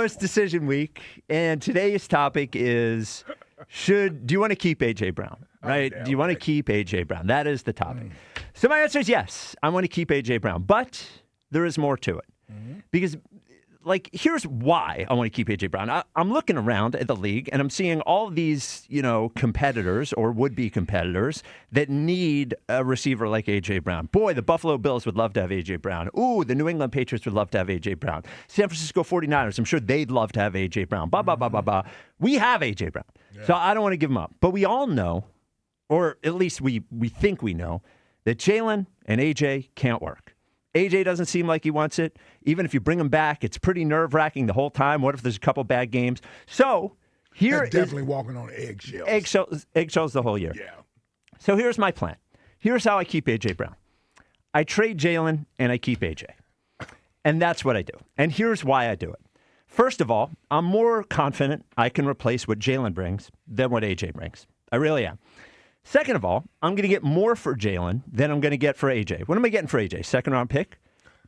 It's decision week, and today's topic is: do you want to keep A.J. Brown? Right? Do you want to keep A.J. Brown? That is the topic. So my answer is yes. I want to keep A.J. Brown, but there is more to it because. Here's why I want to keep A.J. Brown. I'm looking around at the league, and I'm seeing all these, competitors or would-be competitors that need a receiver like A.J. Brown. Boy, the Buffalo Bills would love to have A.J. Brown. Ooh, the New England Patriots would love to have A.J. Brown. San Francisco 49ers, I'm sure they'd love to have A.J. Brown. We have A.J. Brown. Yeah. So I don't want to give him up. But we all know, or at least we think we know, that Jalen and A.J. can't work. A.J. doesn't seem like he wants it. Even if you bring him back, it's pretty nerve-wracking the whole time. What if there's a couple bad games? So here is definitely walking on eggshells. Eggshells the whole year. Yeah. So here's my plan. Here's how I keep A.J. Brown. I trade Jalen and I keep A.J. And that's what I do. And here's why I do it. First of all, I'm more confident I can replace what Jalen brings than what A.J. brings. I really am. Second of all, I'm going to get more for Jalen than I'm going to get for A.J. What am I getting for A.J.? Second-round pick?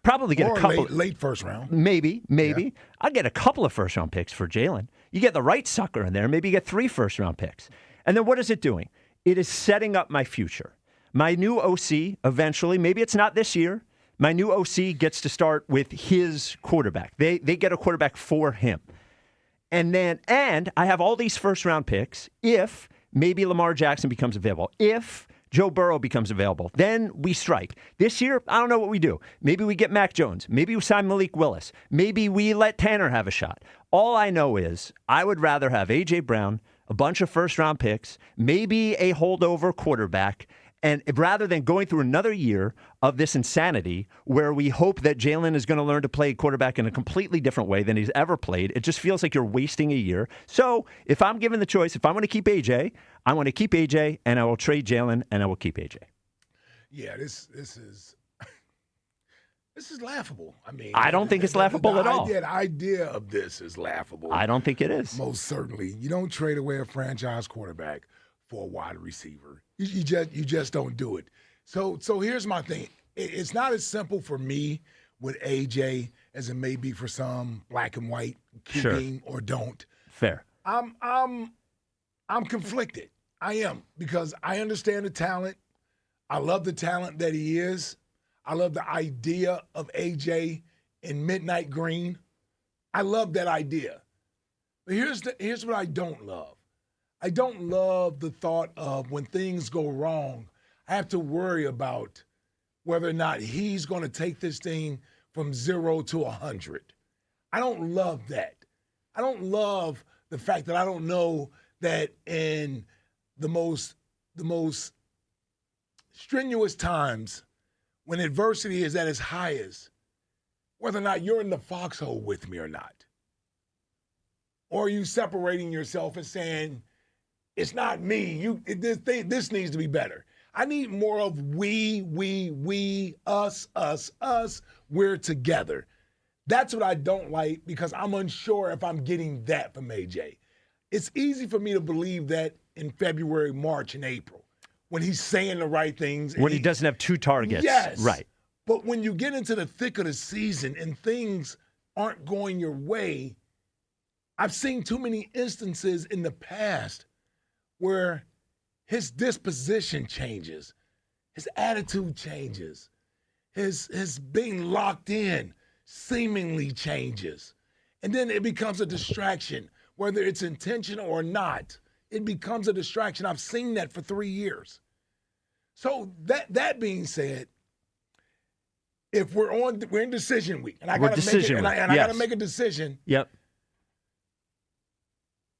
Probably get or a couple. Late first round. Maybe. Yeah. I'll get a couple of first-round picks for Jalen. You get the right sucker in there, maybe you get 3 first-round picks. And then what is it doing? It is setting up my future. My new OC, eventually, maybe it's not this year, my new OC gets to start with his quarterback. They get a quarterback for him. And I have all these first-round picks if maybe Lamar Jackson becomes available. If Joe Burrow becomes available, then we strike. This year, I don't know what we do. Maybe we get Mac Jones. Maybe we sign Malik Willis. Maybe we let Tanner have a shot. All I know is I would rather have A.J. Brown, a bunch of first-round picks, maybe a holdover quarterback, and rather than going through another year of this insanity where we hope that Jalen is going to learn to play quarterback in a completely different way than he's ever played, it just feels like you're wasting a year. So if I'm given the choice, if I want to keep A.J., I want to keep A.J., and I will trade Jalen, and I will keep A.J. Yeah, this is laughable. I mean, I don't think it's laughable at all. The idea of this is laughable. I don't think it is. Most certainly. You don't trade away a franchise quarterback for a wide receiver. You just don't do it. So here's my thing. It's not as simple for me with A.J. as it may be for some black and white, keeping or don't. Fair. I'm conflicted. I am, because I understand the talent. I love the talent that he is. I love the idea of A.J. in midnight green. I love that idea. But here's what I don't love. I don't love the thought of when things go wrong, I have to worry about whether or not he's going to take this thing from 0 to 100. I don't love that. I don't love the fact that I don't know that in the most strenuous times, when adversity is at its highest, whether or not you're in the foxhole with me or not. Or are you separating yourself and saying, it's not me. This needs to be better. I need more of we, us. We're together. That's what I don't like, because I'm unsure if I'm getting that from AJ. It's easy for me to believe that in February, March, and April, when he's saying the right things. When he doesn't have 2 targets. Yes. Right. But when you get into the thick of the season and things aren't going your way, I've seen too many instances in the past where his disposition changes, his attitude changes, his being locked in seemingly changes. And then it becomes a distraction, whether it's intentional or not. It becomes a distraction. I've seen that for 3 years. So that being said, if we're in decision week, and I got to make a decision. Yep.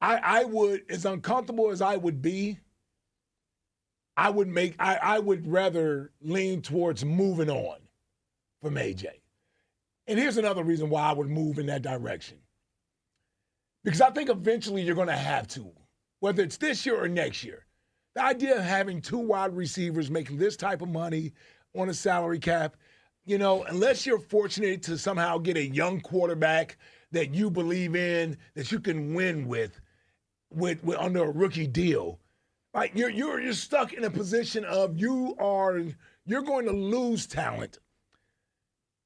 I would, as uncomfortable as I would be, I would rather lean towards moving on from AJ. And here's another reason why I would move in that direction. Because I think eventually you're going to have to, whether it's this year or next year. The idea of having 2 wide receivers making this type of money on a salary cap, unless you're fortunate to somehow get a young quarterback that you believe in, that you can win with under a rookie deal, like you're stuck in a position of you're going to lose talent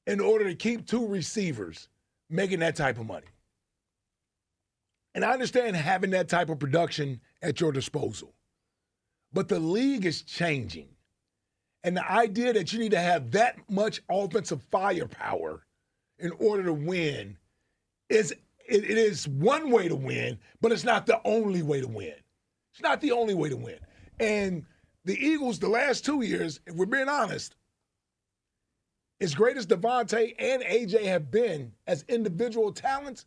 in order to keep 2 receivers making that type of money. And I understand having that type of production at your disposal. But the league is changing. And the idea that you need to have that much offensive firepower in order to win it is one way to win, but it's not the only way to win. It's not the only way to win. And the Eagles, the last 2 years, if we're being honest, as great as Devontae and AJ have been as individual talents,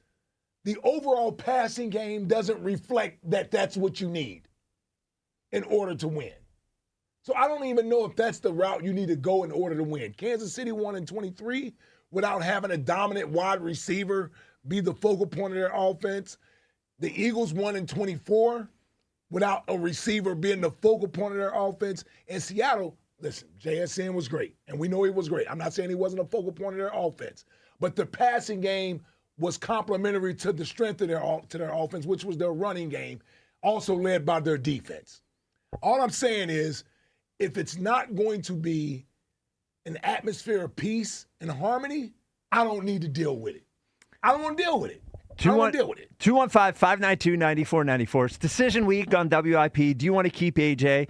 the overall passing game doesn't reflect that that's what you need in order to win. So I don't even know if that's the route you need to go in order to win. Kansas City won in 23 without having a dominant wide receiver be the focal point of their offense. The Eagles won in 24 without a receiver being the focal point of their offense. And Seattle, listen, JSN was great, and we know he was great. I'm not saying he wasn't a focal point of their offense, but the passing game was complementary to the strength of their offense, which was their running game, also led by their defense. All I'm saying is, if it's not going to be an atmosphere of peace and harmony, I don't need to deal with it. I don't want to deal with it. 215-592-9494. It's decision week on WIP. Do you want to keep AJ?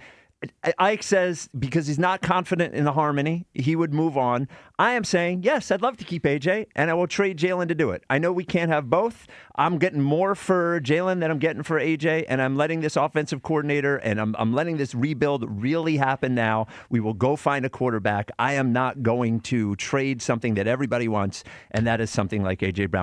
Ike says because he's not confident in the harmony, he would move on. I am saying, yes, I'd love to keep AJ, and I will trade Jalen to do it. I know we can't have both. I'm getting more for Jalen than I'm getting for AJ, and I'm letting this offensive coordinator and I'm letting this rebuild really happen now. We will go find a quarterback. I am not going to trade something that everybody wants, and that is something like AJ Brown.